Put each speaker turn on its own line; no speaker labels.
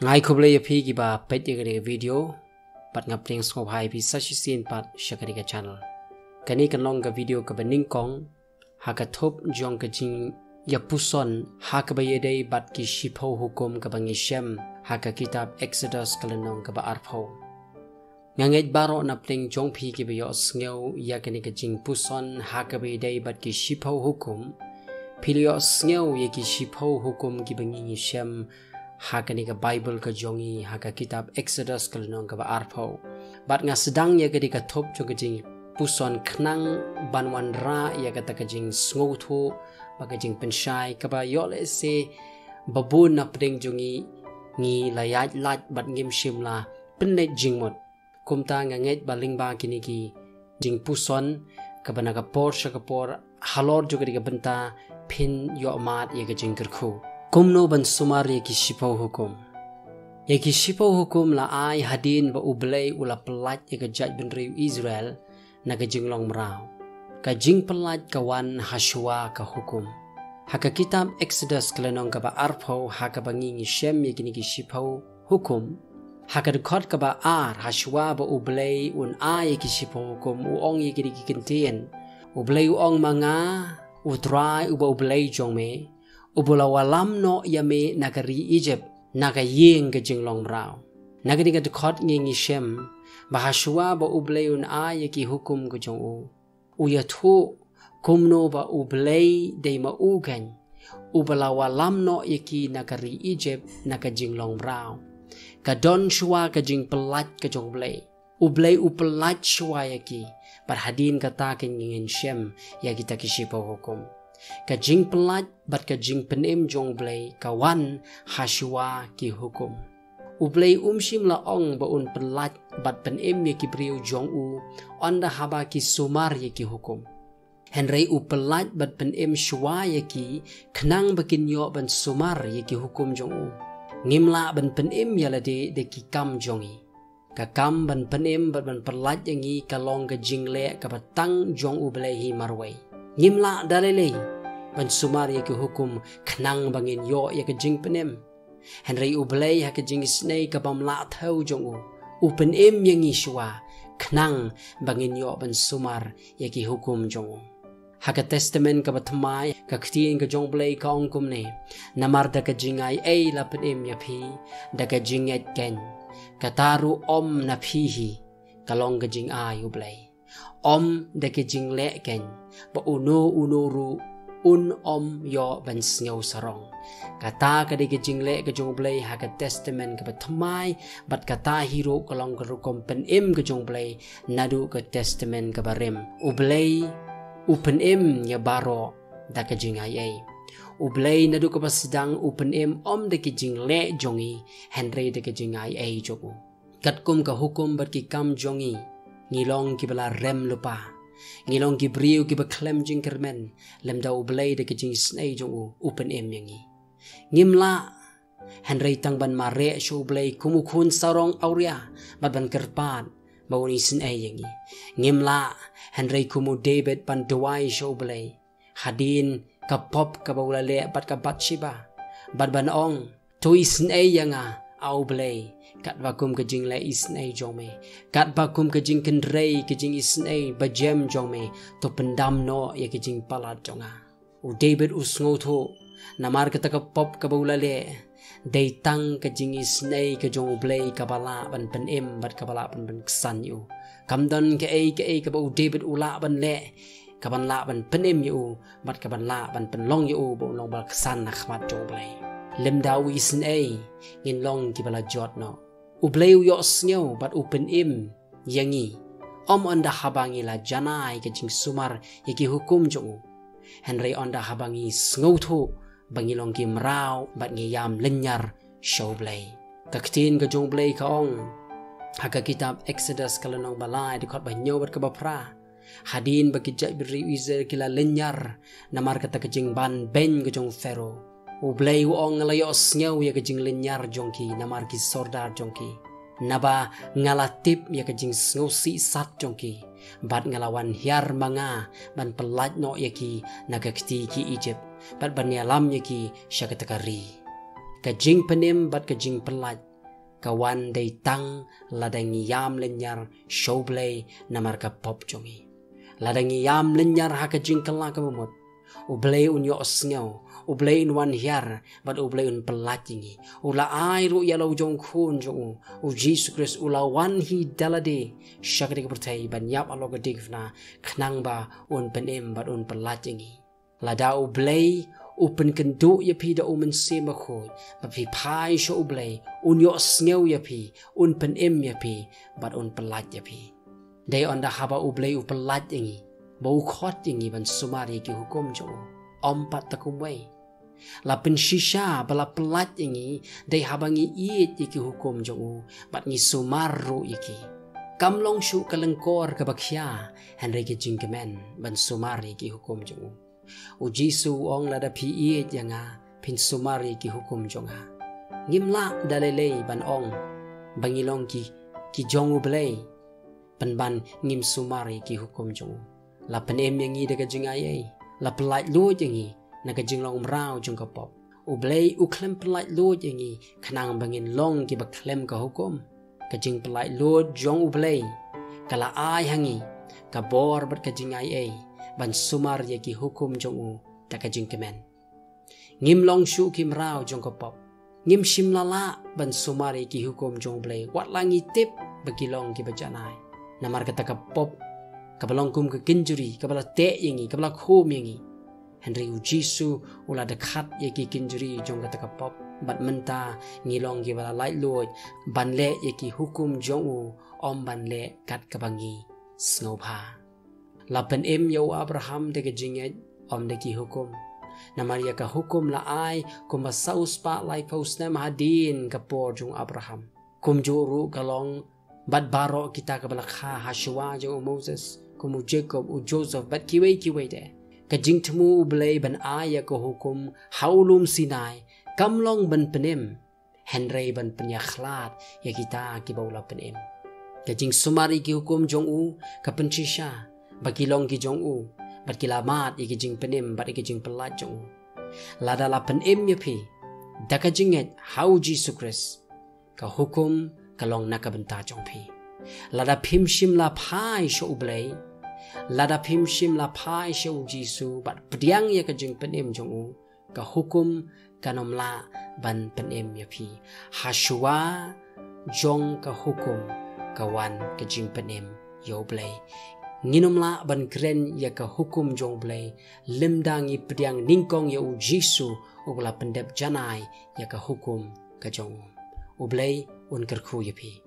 Ngai kublai api giba pet yagari video pat ngapring skop hai pi sashisin pat shakari ka channel. Kani kan long ka video ka baning kong haka thop jong ka jing yapuson haka bayedai bat ki shipo hukum ka bangi shem haka kitab Exodus kalanong ka ba arpho. Nganget baro na pling jong pi ki bayo sngew yakani ka jing puson haka bayedai bat ki shipo hukum pilio sngew yaki shipo hukum ki bangi shem haka ni ka Bible ka jongi haka kitab Exodus kalanong ka ba arpho. Bat nga sedang ya ka di ka thop jong ka jing puson knang banwan ra ya ka ta ka jing sngow thu baga jing penshai ka ba yole se babun na pring jongi ngi layat lat bat ngim shimla pennet jing mot kumta nga nget baling ba kini ki jing puson ka bana ka por sha ka por halor jo ka di ka benta pin yo mat ya ka jing kerkhu kumno ban sumar ya ki shipo hukum ya ki shipo hukum la ai hadin ba ublay ula pelat ya ka jaj ben riu Israel na ka jing long mrao ka jing pelat kawan hashwa ka hukum haka kitab Exodus kalanong ka ba arpho haka bangi shem ya kini ki shipo hukum haka dukot ka ba ar hashwa ba ublay un ai ya ki shipo hukum uong ya kini ki kentien ublay uong manga utrai uba ublay jongme ubula walam no yame nagari Egypt naga yeng ka jing long mrao nagari ka dukot ngi shem bahashwa ba ublay un ay ki hukum ko jong u uyathu kumno ba ublay de ma ugan ubala walam no yaki nagari Egypt naga jing long mrao ka don shwa ka jing pelat ka jong ublay upelat shwa yaki barhadin kata ken ngin shem yaki takishipo hukum ka jing pelat bat ka jing penem jong blay kawan hashwa ki hukum ublay shim la ong ba un pelat bat penem ye ki briu jong u onda haba ki sumar ye ki hukum henry u pelat bat penem shwa ye ki knang bakin yo ban sumar ye ki hukum jong u ngimla ban penem yala de ki kam jongi ka kam ban penem bat ban pelat yangi kalong ka jing le ka batang jong u blay hi marway ngimla dalele ban sumar ya ke hukum knang bangin yo ya ke jing penem henry ublay ha ke jing snei ka bamla thau jong u penem yang ishwa knang bangin yo ban sumar ya ke hukum jong ha ka testament ka batmai ka khtien ka jong blay ka ongkum ne namar da ka jingai ei la penem ya phi da ka jinget ken ka taru om na phi hi kalong ka jing ai ublay om da ke jing le ken ba uno ru un om yo ban sngew sarong kata ka de ke jingle ka jong blay ha ka testament ka batmai bat kata hero kalong ka rukom pen im ka jong blay nadu ka testament ka barem ublay upen im ya baro da ka jingai ai ublay nadu ka pasidang upen im om de ke jingle jongi henry de ke jingai ai jogu katkum ka hukum bat ki kam jongi ngilong ki bala rem lupa ngilong ki briu ki baklem jing kermen lemda ublay de ke jing snei jong upen em yangi ngimla henry tang ban mare shu ublay kumukhun sarong auria ban kerpan bawni snei yangi ngimla henry kumu David ban dwai shu ublay hadin ka pop ka bawlale bat ka batshiba ban ong to snei yanga aublay kat vakum ke jing la isnei jome kat vakum ke jing kendrei ke jing isnei bajem jome to pendam no ya ke jing palat jonga u David usngo tho namar ke taka pop ka baulale dei tang ke jing isnei ke jong blay ka bala ban pen em bat ka bala ban ksan yu kamdon ke ei ka bau David ula ban le ka ban la ban pen em yu bat ka ban la ban pen long yu bo long bal ksan na khmat jong blay lem dawi isnei ngin long ki bala jot no ublay yo sngew bat upen im yangi om onda habangi la janai ke jing sumar yaki hukum jong henry onda habangi sngow thu bangilong ki mrao bat ngi yam lenyar show blay kaktin ka jong blay ka ong haka kitab Exodus kalanong balai dikot ba nyaw bat ka bapra hadin bakijaj beri Israel kila lenyar namar kata ka jing ban ben ka jong fero ublay uong ngalayo sngew ya ka jing lenyar jongki namar ki sordar jongki naba ngalatip ya ka jing sngew si sat jongki bat ngalawan hiar manga ban pelat no ya ki nagakti ki Egypt bat ban yalam ya ki syakatakari ka jing penim bat ka jing pelat kawan day tang ladang yam lenyar showblay namar ka pop jongi ladang yam lenyar haka jingkala ka bumot ublay unyo osngaw ublay unwan hiar bat ublay un pelatingi ula ai ru yalaw jong khun jong u Jesus Christ ula wan hi dalade shakri ka pertai ban yap aloga digfna khnang ba un penem bat un pelatingi lada ublay upen kendo ya pi da umen sema khoi ba pi pai sho ublay un yo sngew ya pi un pen em ya pi bat un pelat ya pi day on da haba ublay u pelat ingi ba u khot ingi ban sumari ki hukum jo ompat takum wei la pen shisha bala pelat ingi day haba ngi iet ki hukum jo bat ngi sumaru iki kamlong shu kalengkor ka bakhya henry ki jingkemen ban sumari ki hukum jo u Jisu ong lada pi iet yanga pin sumari ki hukum jonga ngimla dalele ban ong bangilong ki jongu blay ban ngim sumari ki hukum jong la penem yangi daga jingai la pelait lo yangi naga jinglong mrao jong ka pop u blay u klem pelait lo yangi khanang bangin long ki ba klem ka hukum ka jing pelait lo jong u blay kala ai hangi ka bor bat ka jingai ban sumar ye ki hukum jong u taka jing kemen ngim long shu kim rao jong ko pop ngim shim lala ban sumar ye ki hukum jong blay wat langi tip bagi long ki bajanai namar ka taka pop ka balong kum ka kinjuri ka bala te yengi ka bala khum yengi henry u Jisu ula dekat ye ki kinjuri jong ka taka pop bat menta ngilong ki bala light lord ban le ye ki hukum jong u om ban le kat ka bangi snopha lapen em yo Abraham de jinget om de ki hukum namaria ka hukum la ai kuma saus pa lai paus na mahadin ka por jung Abraham kum juru kalong bat baro kita ka balakha Hashua jo Moses kumu Jacob u Joseph bat kiwe de ka jing tmu blay ban aya ka hukum haulum Sinai kamlong ban penem henry ban penyakhlat ya kita ki baula penem ka jing sumari ki hukum jong u ka penchisha bagi long ki jong u bat kilamat iki jing penim bat iki jing pelat jong u lada la penim yapi daka jinget hau Jesus Christ ka hukum kalong nakabenta jong pi lada phim shim la phai sho ublay lada phim shim la phai sho Jisu bat pdiang ya ka jing penim jong u ka hukum kanom la ban penim yapi Hashua jong ka hukum kawan ka jing penim yo blay nginomla ban kren ya ka hukum jong blay limdangi pediang ningkong ya u Jisu ubla pendep janai ya ka hukum ka jong u blay un kerkhu yapi